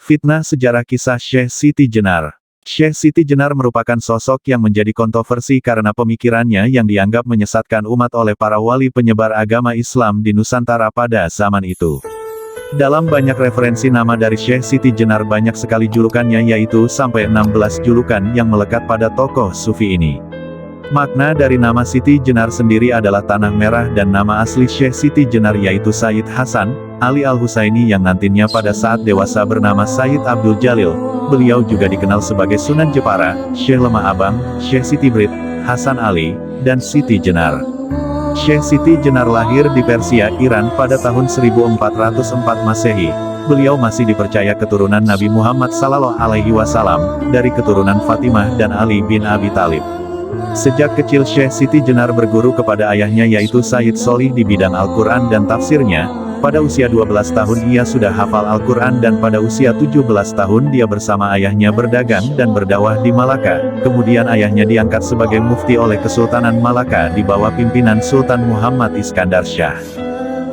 Fitnah sejarah kisah Syekh Siti Jenar. Syekh Siti Jenar merupakan sosok yang menjadi kontroversi karena pemikirannya yang dianggap menyesatkan umat oleh para wali penyebar agama Islam di Nusantara pada zaman itu. Dalam banyak referensi nama dari Syekh Siti Jenar banyak sekali julukannya, yaitu sampai 16 julukan yang melekat pada tokoh sufi ini. Makna dari nama Siti Jenar sendiri adalah tanah merah, dan nama asli Syekh Siti Jenar yaitu Sayyid Hasan Ali Al-Husaini yang nantinya pada saat dewasa bernama Sayyid Abdul Jalil. Beliau juga dikenal sebagai Sunan Jepara, Syekh Lemah Abang, Syekh Siti Brit, Hasan Ali, dan Siti Jenar. Syekh Siti Jenar lahir di Persia, Iran pada tahun 1404 Masehi. Beliau masih dipercaya keturunan Nabi Muhammad SAW, dari keturunan Fatimah dan Ali bin Abi Thalib. Sejak kecil Syekh Siti Jenar berguru kepada ayahnya yaitu Sayyid Solih di bidang Al-Quran dan tafsirnya. Pada usia 12 tahun ia sudah hafal Al-Quran, dan pada usia 17 tahun dia bersama ayahnya berdagang dan berdakwah di Malaka. Kemudian ayahnya diangkat sebagai mufti oleh Kesultanan Malaka di bawah pimpinan Sultan Muhammad Iskandar Shah.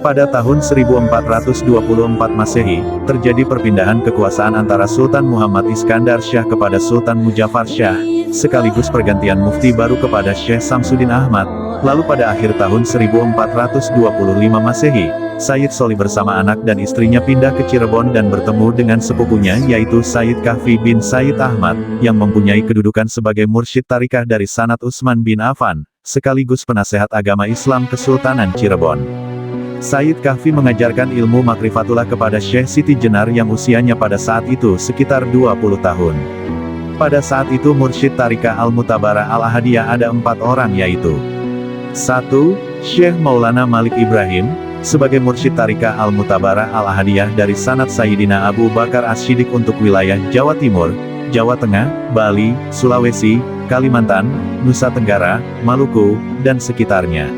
Pada tahun 1424 Masehi, terjadi perpindahan kekuasaan antara Sultan Muhammad Iskandar Shah kepada Sultan Muzaffar Shah, sekaligus pergantian mufti baru kepada Syekh Samsuddin Ahmad. Lalu pada akhir tahun 1425 Masehi, Sayyid Solih bersama anak dan istrinya pindah ke Cirebon dan bertemu dengan sepupunya yaitu Sayyid Kahfi bin Sayyid Ahmad, yang mempunyai kedudukan sebagai mursyid tarikah dari Sanad Utsman bin Affan, sekaligus penasehat agama Islam Kesultanan Cirebon. Sayyid Kahfi mengajarkan ilmu makrifatullah kepada Syekh Siti Jenar yang usianya pada saat itu sekitar 20 tahun. Pada saat itu mursyid tarikah Al-Mutabarah Al-Ahadiyah ada 4 orang yaitu 1. Syekh Maulana Malik Ibrahim, sebagai mursyid tarikah Al-Mutabarah Al-Ahadiyah dari Sanad Sayyidina Abu Bakar As-Siddiq untuk wilayah Jawa Timur, Jawa Tengah, Bali, Sulawesi, Kalimantan, Nusa Tenggara, Maluku, dan sekitarnya.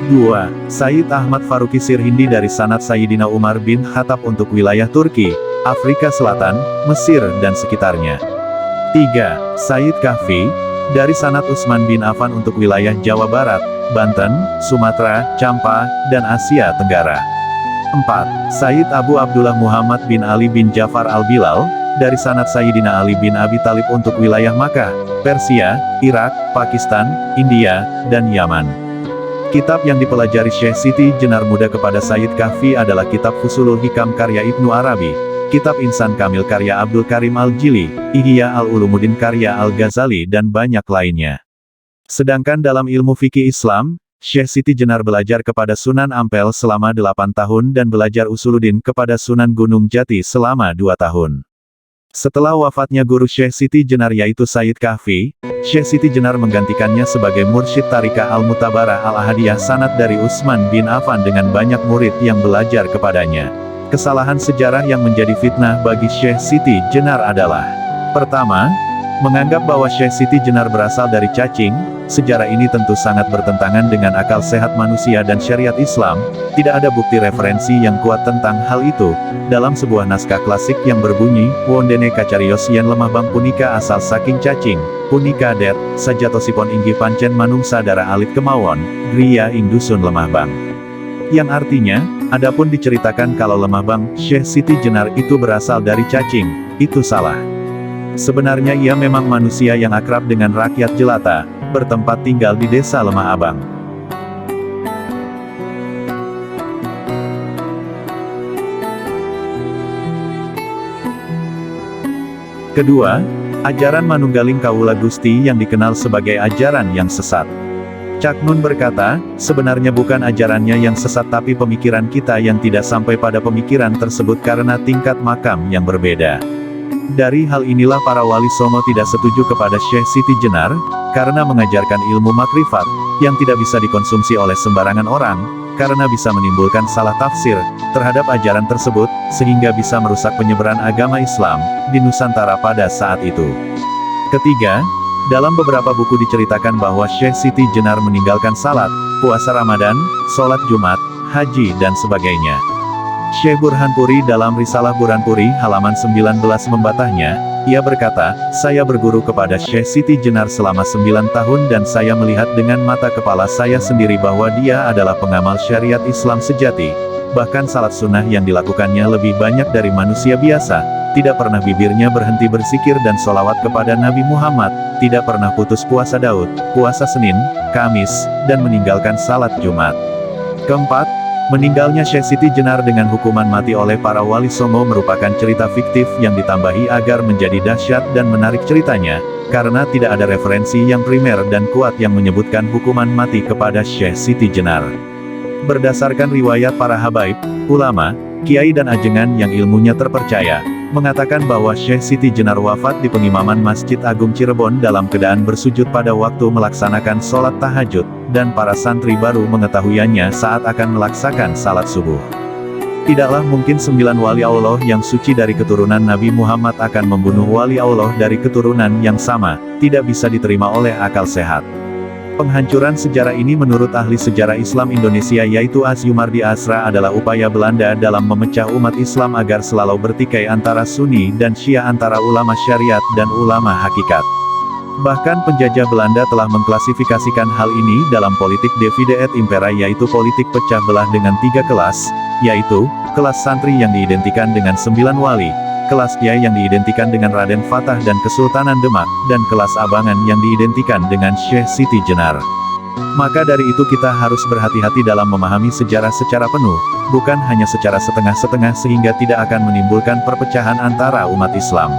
2. Sayyid Ahmad Faruqi Sirhindi dari Sanad Sayyidina Umar bin Khattab untuk wilayah Turki, Afrika Selatan, Mesir dan sekitarnya. 3. Sayyid Kahfi, dari Sanad Utsman bin Affan untuk wilayah Jawa Barat, Banten, Sumatera, Campa, dan Asia Tenggara. 4. Sayyid Abu Abdullah Muhammad bin Ali bin Jafar Al-Bilal, dari Sanad Sayyidina Ali bin Abi Thalib untuk wilayah Makkah, Persia, Irak, Pakistan, India, dan Yaman. Kitab yang dipelajari Syekh Siti Jenar muda kepada Sayyid Kahfi adalah kitab Fusulul Hikam karya Ibnu Arabi, kitab Insan Kamil karya Abdul Karim Al-Jili, Ihya Al-Ulumuddin karya Al-Ghazali dan banyak lainnya. Sedangkan dalam ilmu fikih Islam, Syekh Siti Jenar belajar kepada Sunan Ampel selama 8 tahun dan belajar Usuluddin kepada Sunan Gunung Jati selama 2 tahun. Setelah wafatnya guru Syekh Siti Jenar yaitu Sayyid Kahfi, Syekh Siti Jenar menggantikannya sebagai mursyid tarikah Al-Mutabarah Al-Ahadiyah Sanad dari Utsman bin Affan dengan banyak murid yang belajar kepadanya. Kesalahan sejarah yang menjadi fitnah bagi Syekh Siti Jenar adalah: pertama, menganggap bahwa Syekh Siti Jenar berasal dari cacing. Sejarah ini tentu sangat bertentangan dengan akal sehat manusia dan syariat Islam. Tidak ada bukti referensi yang kuat tentang hal itu. Dalam sebuah naskah klasik yang berbunyi, Wondene kacarios yen lemah bang punika asal saking cacing, punika det, sajatosipun inggih pancen manungsa dara alit kemawon, griya ing dusun lemah bang. Yang artinya, adapun diceritakan kalau lemah bang Syekh Siti Jenar itu berasal dari cacing, itu salah. Sebenarnya ia memang manusia yang akrab dengan rakyat jelata, bertempat tinggal di desa Lemah Abang. Kedua, ajaran Manunggaling Kawula Gusti yang dikenal sebagai ajaran yang sesat. Cak Nun berkata, sebenarnya bukan ajarannya yang sesat tapi pemikiran kita yang tidak sampai pada pemikiran tersebut karena tingkat makam yang berbeda. Dari hal inilah para wali songo tidak setuju kepada Syekh Siti Jenar, karena mengajarkan ilmu makrifat, yang tidak bisa dikonsumsi oleh sembarangan orang, karena bisa menimbulkan salah tafsir terhadap ajaran tersebut, sehingga bisa merusak penyebaran agama Islam di Nusantara pada saat itu. Ketiga, dalam beberapa buku diceritakan bahwa Syekh Siti Jenar meninggalkan salat, puasa Ramadan, sholat Jumat, haji dan sebagainya. Syekh Burhanpuri dalam Risalah Burhanpuri halaman 19 membatahnya, ia berkata, saya berguru kepada Syekh Siti Jenar selama 9 tahun dan saya melihat dengan mata kepala saya sendiri bahwa dia adalah pengamal syariat Islam sejati. Bahkan salat sunnah yang dilakukannya lebih banyak dari manusia biasa, tidak pernah bibirnya berhenti berzikir dan solawat kepada Nabi Muhammad, tidak pernah putus puasa Daud, puasa Senin, Kamis, dan meninggalkan salat Jumat. Keempat, meninggalnya Syekh Siti Jenar dengan hukuman mati oleh para wali songo merupakan cerita fiktif yang ditambahi agar menjadi dahsyat dan menarik ceritanya, karena tidak ada referensi yang primer dan kuat yang menyebutkan hukuman mati kepada Syekh Siti Jenar. Berdasarkan riwayat para habaib, ulama, kiai dan ajengan yang ilmunya terpercaya, mengatakan bahwa Syekh Siti Jenar wafat di pengimaman Masjid Agung Cirebon dalam keadaan bersujud pada waktu melaksanakan sholat tahajud, dan para santri baru mengetahuinya saat akan melaksanakan salat subuh. Tidaklah mungkin 9 wali Allah yang suci dari keturunan Nabi Muhammad akan membunuh wali Allah dari keturunan yang sama, tidak bisa diterima oleh akal sehat. Penghancuran sejarah ini menurut ahli sejarah Islam Indonesia yaitu Asyumardi Asra adalah upaya Belanda dalam memecah umat Islam agar selalu bertikai antara Sunni dan Syiah, antara ulama syariat dan ulama hakikat. Bahkan penjajah Belanda telah mengklasifikasikan hal ini dalam politik divide et impera, yaitu politik pecah belah dengan 3 kelas, yaitu, kelas santri yang diidentikan dengan 9 wali, kelas kiai yang diidentikan dengan Raden Fatah dan Kesultanan Demak, dan kelas abangan yang diidentikan dengan Syekh Siti Jenar. Maka dari itu kita harus berhati-hati dalam memahami sejarah secara penuh, bukan hanya secara setengah-setengah sehingga tidak akan menimbulkan perpecahan antara umat Islam.